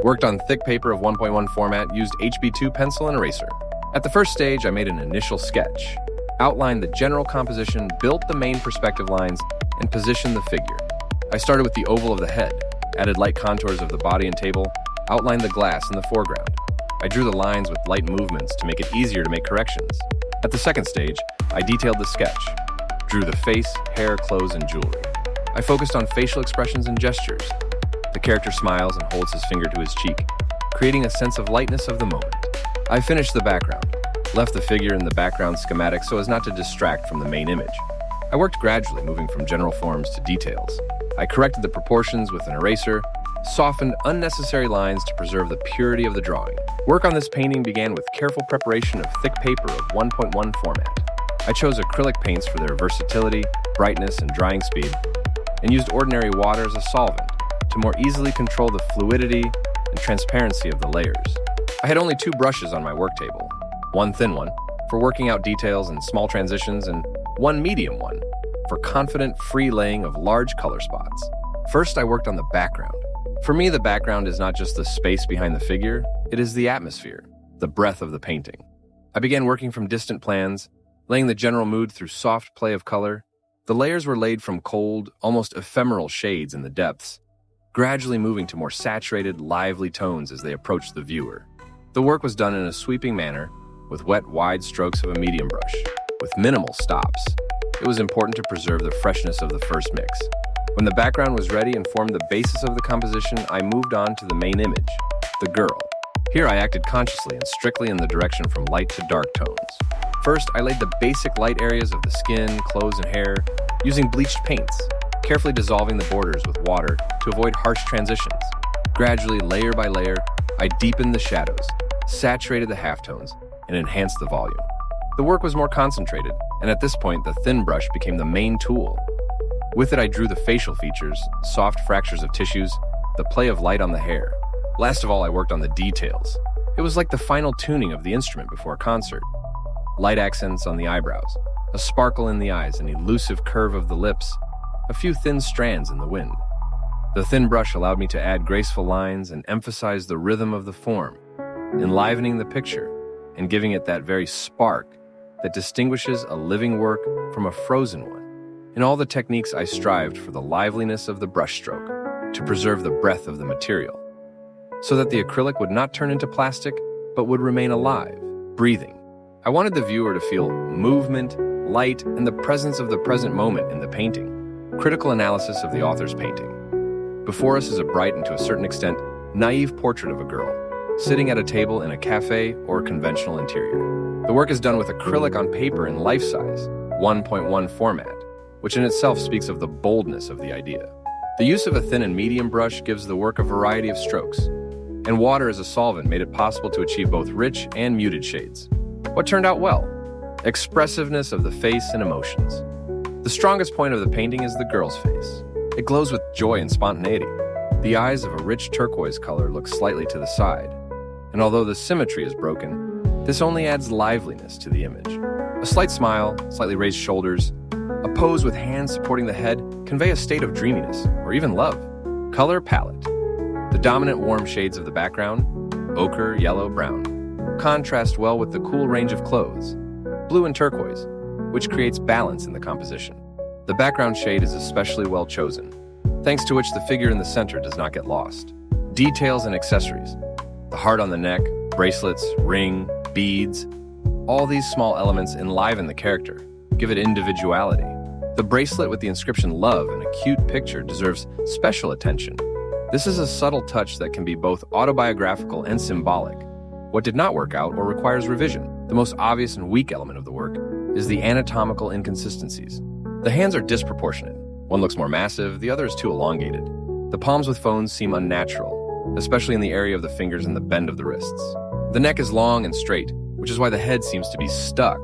Worked on thick paper of 1.1 format, used HB2 pencil and eraser. At the first stage, I made an initial sketch, outlined the general composition, built the main perspective lines, and positioned the figure. I started with the oval of the head, added light contours of the body and table, outlined the glass in the foreground. I drew the lines with light movements to make it easier to make corrections. At the second stage, I detailed the sketch, drew the face, hair, clothes, and jewelry. I focused on facial expressions and gestures. The character smiles and holds his finger to his cheek, creating a sense of lightness of the moment. I finished the background, left the figure in the background schematic so as not to distract from the main image. I worked gradually, moving from general forms to details. I corrected the proportions with an eraser, softened unnecessary lines to preserve the purity of the drawing. Work on this painting began with careful preparation of thick paper of 1.1 format. I chose acrylic paints for their versatility, brightness, and drying speed, and used ordinary water as a solvent to more easily control the fluidity and transparency of the layers. I had only 2 brushes on my work table, one thin one for working out details and small transitions, and one medium one for confident free laying of large color spots. First, I worked on the background. For me, the background is not just the space behind the figure, it is the atmosphere, the breath of the painting. I began working from distant plans, laying the general mood through soft play of color. The layers were laid from cold, almost ephemeral shades in the depths, gradually moving to more saturated, lively tones as they approached the viewer. The work was done in a sweeping manner, with wet, wide strokes of a medium brush, with minimal stops. It was important to preserve the freshness of the first mix. When the background was ready and formed the basis of the composition, I moved on to the main image, the girl. Here I acted consciously and strictly in the direction from light to dark tones. First, I laid the basic light areas of the skin, clothes, and hair using bleached paints, carefully dissolving the borders with water to avoid harsh transitions. Gradually, layer by layer, I deepened the shadows, saturated the halftones, and enhanced the volume. The work was more concentrated, and at this point, the thin brush became the main tool. With it, I drew the facial features, soft fractures of tissues, the play of light on the hair. Last of all, I worked on the details. It was like the final tuning of the instrument before a concert. Light accents on the eyebrows, a sparkle in the eyes, an elusive curve of the lips, a few thin strands in the wind. The thin brush allowed me to add graceful lines and emphasize the rhythm of the form, enlivening the picture and giving it that very spark that distinguishes a living work from a frozen one. In all the techniques, I strived for the liveliness of the brushstroke, to preserve the breath of the material, so that the acrylic would not turn into plastic, but would remain alive, breathing. I wanted the viewer to feel movement, light, and the presence of the present moment in the painting. Critical analysis of the author's painting. Before us is a bright and to a certain extent, naive portrait of a girl, sitting at a table in a cafe or conventional interior. The work is done with acrylic on paper in life-size, 1.1 format, which in itself speaks of the boldness of the idea. The use of a thin and medium brush gives the work a variety of strokes, and water as a solvent made it possible to achieve both rich and muted shades. What turned out well? Expressiveness of the face and emotions. The strongest point of the painting is the girl's face. It glows with joy and spontaneity. The eyes of a rich turquoise color look slightly to the side, and although the symmetry is broken, this only adds liveliness to the image. A slight smile, slightly raised shoulders, a pose with hands supporting the head convey a state of dreaminess, or even love. Color palette. The dominant warm shades of the background, ochre, yellow, brown, contrast well with the cool range of clothes, blue and turquoise, which creates balance in the composition. The background shade is especially well chosen, thanks to which the figure in the center does not get lost. Details and accessories. The heart on the neck, bracelets, ring, beads, all these small elements enliven the character, give it individuality. The bracelet with the inscription love and a cute picture deserves special attention. This is a subtle touch that can be both autobiographical and symbolic. What did not work out or requires revision. The most obvious and weak element of the work is the anatomical inconsistencies. The hands are disproportionate. One looks more massive, the other is too elongated. The palms with phones seem unnatural, especially in the area of the fingers and the bend of the wrists. The neck is long and straight, which is why the head seems to be stuck.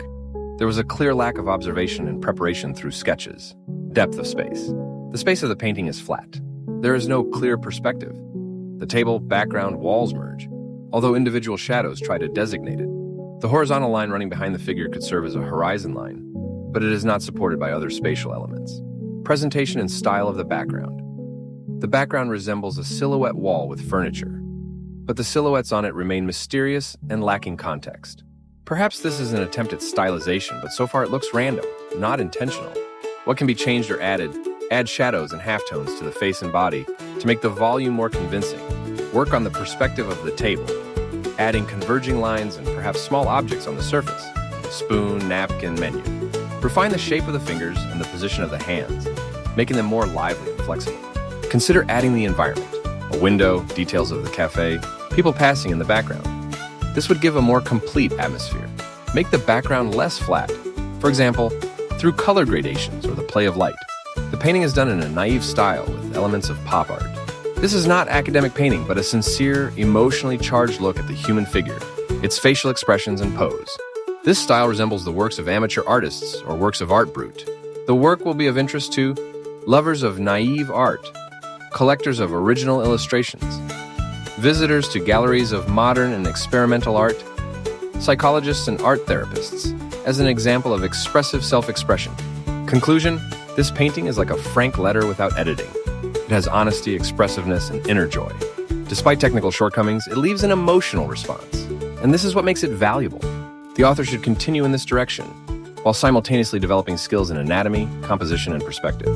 There was a clear lack of observation and preparation through sketches. Depth of space. The space of the painting is flat. There is no clear perspective. The table, background, walls merge, although individual shadows try to designate it. The horizontal line running behind the figure could serve as a horizon line, but it is not supported by other spatial elements. Presentation and style of the background. The background resembles a silhouette wall with furniture. but the silhouettes on it remain mysterious and lacking context. Perhaps this is an attempt at stylization, but so far it looks random, not intentional. What can be changed or added? Add shadows and halftones to the face and body to make the volume more convincing. Work on the perspective of the table, adding converging lines and perhaps small objects on the surface. Spoon, napkin, menu. Refine the shape of the fingers and the position of the hands, making them more lively and flexible. Consider adding the environment. A window, details of the cafe, people passing in the background. This would give a more complete atmosphere. Make the background less flat. For example, through color gradations or the play of light. The painting is done in a naive style with elements of pop art. This is not academic painting, but a sincere, emotionally charged look at the human figure, its facial expressions and pose. This style resembles the works of amateur artists or works of art brut. The work will be of interest to lovers of naive art, collectors of original illustrations, visitors to galleries of modern and experimental art, psychologists and art therapists, as an example of expressive self-expression. Conclusion, this painting is like a frank letter without editing. It has honesty, expressiveness, and inner joy. Despite technical shortcomings, it leaves an emotional response, and this is what makes it valuable. The author should continue in this direction, while simultaneously developing skills in anatomy, composition, and perspective.